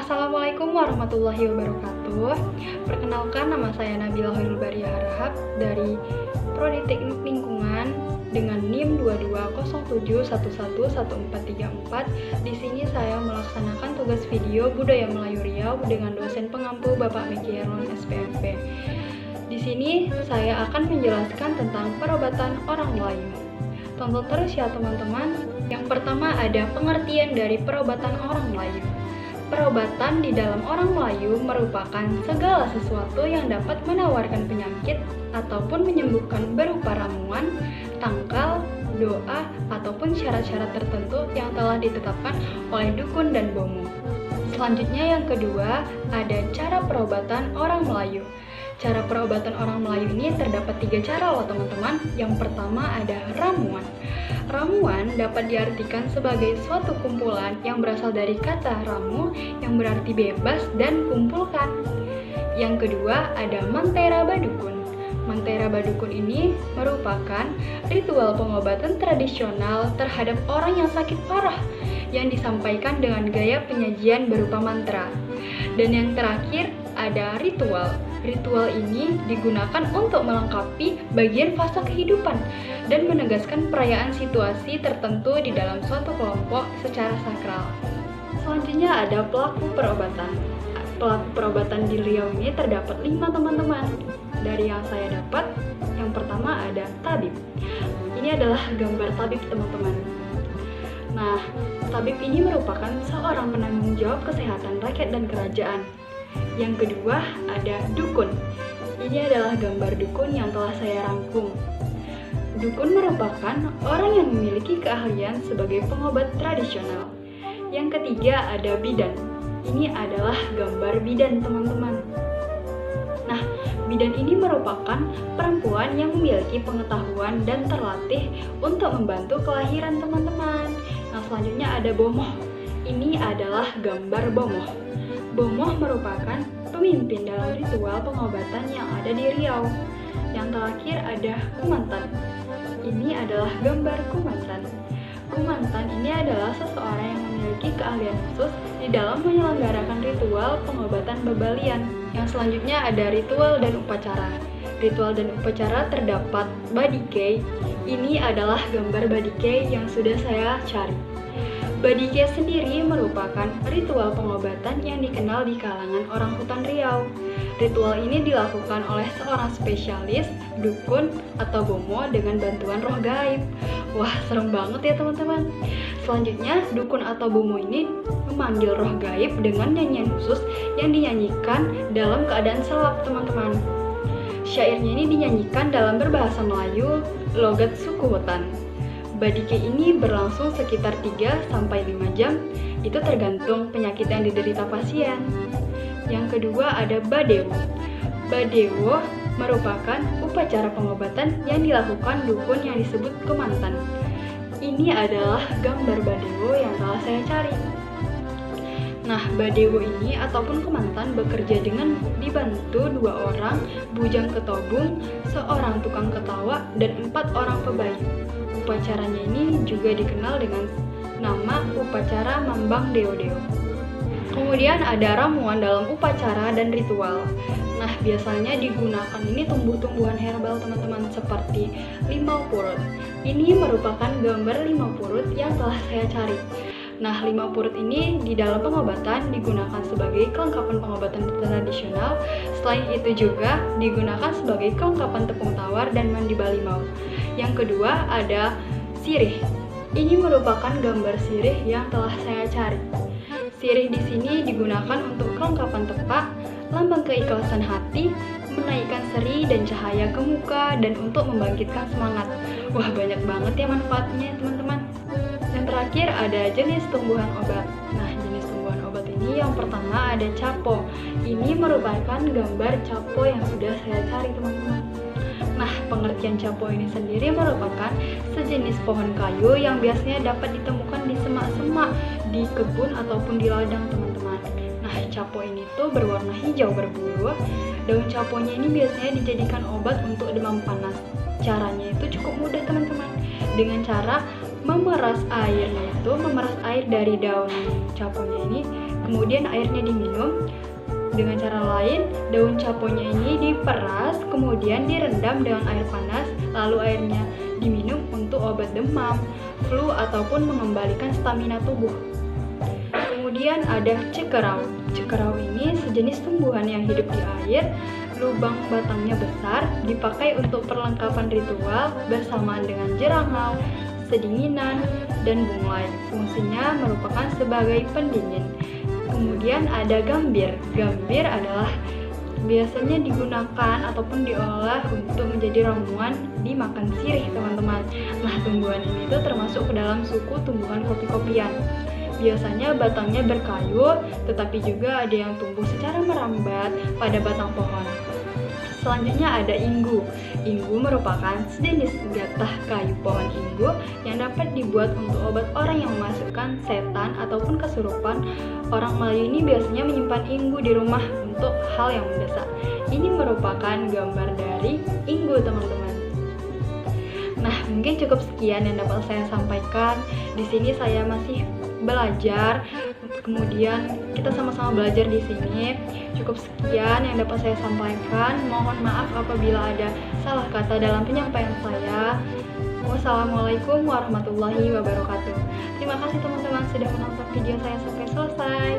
Assalamualaikum warahmatullahi wabarakatuh. Perkenalkan, nama saya Nabila Hoirul Baria Harahap dari Prodi Teknik Lingkungan dengan NIM 2207111434. Di sini saya melaksanakan tugas video Budaya Melayu Riau dengan dosen pengampu Bapak Miki Herlon SPMP. Di sini saya akan menjelaskan tentang perobatan orang Melayu. Tonton terus ya teman-teman. Yang pertama ada pengertian dari perobatan orang Melayu. Perobatan di dalam orang Melayu merupakan segala sesuatu yang dapat menawarkan penyakit ataupun menyembuhkan berupa ramuan, tangkal, doa, ataupun syarat-syarat tertentu yang telah ditetapkan oleh dukun dan bomo. Selanjutnya yang kedua, ada cara perobatan orang Melayu. Cara perobatan orang Melayu ini terdapat 3 cara loh teman-teman. Yang pertama ada ramuan. Ramuan dapat diartikan sebagai suatu kumpulan yang berasal dari kata ramu yang berarti bebas dan kumpulkan. Yang kedua ada mantera badukun. Mantera badukun ini merupakan ritual pengobatan tradisional terhadap orang yang sakit parah yang disampaikan dengan gaya penyajian berupa mantra. Dan yang terakhir ada ritual. Ritual ini digunakan untuk melengkapi bagian fase kehidupan dan menegaskan perayaan situasi tertentu di dalam suatu kelompok secara sakral. Selanjutnya ada pelaku perobatan. Pelaku perobatan di Riau ini terdapat 5 teman-teman. Dari yang saya dapat, yang pertama ada tabib. Ini adalah gambar tabib teman-teman. Nah, tabib ini merupakan seorang penanggung jawab kesehatan rakyat dan kerajaan. Yang kedua ada dukun. Ini adalah gambar dukun yang telah saya rangkum. Dukun merupakan orang yang memiliki keahlian sebagai pengobat tradisional. Yang ketiga ada bidan. Ini adalah gambar bidan teman-teman. Nah, bidan ini merupakan perempuan yang memiliki pengetahuan dan terlatih untuk membantu kelahiran teman-teman. Nah, selanjutnya ada bomoh. Ini adalah gambar bomoh. Bomoh merupakan pemimpin dalam ritual pengobatan yang ada di Riau. Yang terakhir ada kumantan. Ini adalah gambar kumantan. Kumantan ini adalah seseorang yang memiliki keahlian khusus di dalam menyelenggarakan ritual pengobatan bebalian. Yang selanjutnya ada ritual dan upacara. Ritual dan upacara terdapat badike. Ini adalah gambar badike yang sudah saya cari. Badike sendiri merupakan ritual pengobatan yang dikenal di kalangan orang hutan Riau. Ritual ini dilakukan oleh seorang spesialis, dukun, atau bomo dengan bantuan roh gaib. Wah, serem banget ya teman-teman. Selanjutnya, dukun atau bomo ini memanggil roh gaib dengan nyanyian khusus yang dinyanyikan dalam keadaan selap teman-teman. Syairnya ini dinyanyikan dalam berbahasa Melayu, logat suku hutan. Badike ini berlangsung sekitar 3-5 jam, itu tergantung penyakit yang diderita pasien. Yang kedua ada badewo. Badewo merupakan upacara pengobatan yang dilakukan dukun yang disebut kumantan. Ini adalah gambar badewo yang telah saya cari. Nah, badewo ini ataupun kumantan bekerja dengan dibantu 2 orang bujang ketobung, seorang tukang ketawa, dan 4 orang pebaik. Upacaranya ini juga dikenal dengan nama upacara Mambang Deo-Deo. Kemudian ada ramuan dalam upacara dan ritual. Nah, biasanya digunakan ini tumbuh-tumbuhan herbal teman-teman seperti limau purut. Ini merupakan gambar limau purut yang telah saya cari. Nah, limau purut ini di dalam pengobatan digunakan sebagai kelengkapan pengobatan tradisional. Selain itu juga digunakan sebagai kelengkapan tepung tawar dan mandi balimau. Yang kedua ada sirih. Ini merupakan gambar sirih yang telah saya cari. Sirih di sini digunakan untuk kelengkapan tepak, lambang keikhlasan hati, menaikkan seri dan cahaya ke muka, dan untuk membangkitkan semangat. Wah, banyak banget ya manfaatnya teman-teman. Yang terakhir ada jenis tumbuhan obat. Nah, jenis tumbuhan obat ini yang pertama ada capo. Ini merupakan gambar capo yang sudah saya cari teman-teman. Nah, pengertian capo ini sendiri merupakan sejenis pohon kayu yang biasanya dapat ditemukan di semak-semak, di kebun ataupun di ladang teman-teman. Nah, capo ini tuh berwarna hijau berbulu. Daun caponya ini biasanya dijadikan obat untuk demam panas. Caranya itu cukup mudah teman-teman. Dengan cara memeras air dari daun caponya ini, kemudian airnya diminum. Dengan cara lain, daun caponya ini diperas, kemudian direndam dengan air panas, lalu airnya diminum untuk obat demam, flu, ataupun mengembalikan stamina tubuh. Kemudian ada cekerau. Cekerau ini sejenis tumbuhan yang hidup di air, lubang batangnya besar, dipakai untuk perlengkapan ritual bersamaan dengan jerangau, sedinginan, dan bunglai. Fungsinya merupakan sebagai pendingin. Kemudian ada gambir. Gambir adalah biasanya digunakan ataupun diolah untuk menjadi ramuan dimakan sirih, teman-teman. Nah, tumbuhan ini itu termasuk ke dalam suku tumbuhan kopi-kopian. Biasanya batangnya berkayu, tetapi juga ada yang tumbuh secara merambat pada batang pohon. Selanjutnya ada inggu. Inggu merupakan sejenis gatah kayu pohon inggu yang dapat dibuat untuk obat orang yang memasukkan setan ataupun kesurupan. Orang Melayu ini biasanya menyimpan inggu di rumah untuk hal yang mendesak. Ini merupakan gambar dari inggu, teman-teman. Nah, mungkin cukup sekian yang dapat saya sampaikan. Di sini saya masih belajar, kemudian kita sama-sama belajar di sini. Cukup sekian yang dapat saya sampaikan. Mohon maaf apabila ada salah kata dalam penyampaian saya. Wassalamualaikum warahmatullahi wabarakatuh. Terima kasih teman-teman sudah menonton video saya sampai selesai.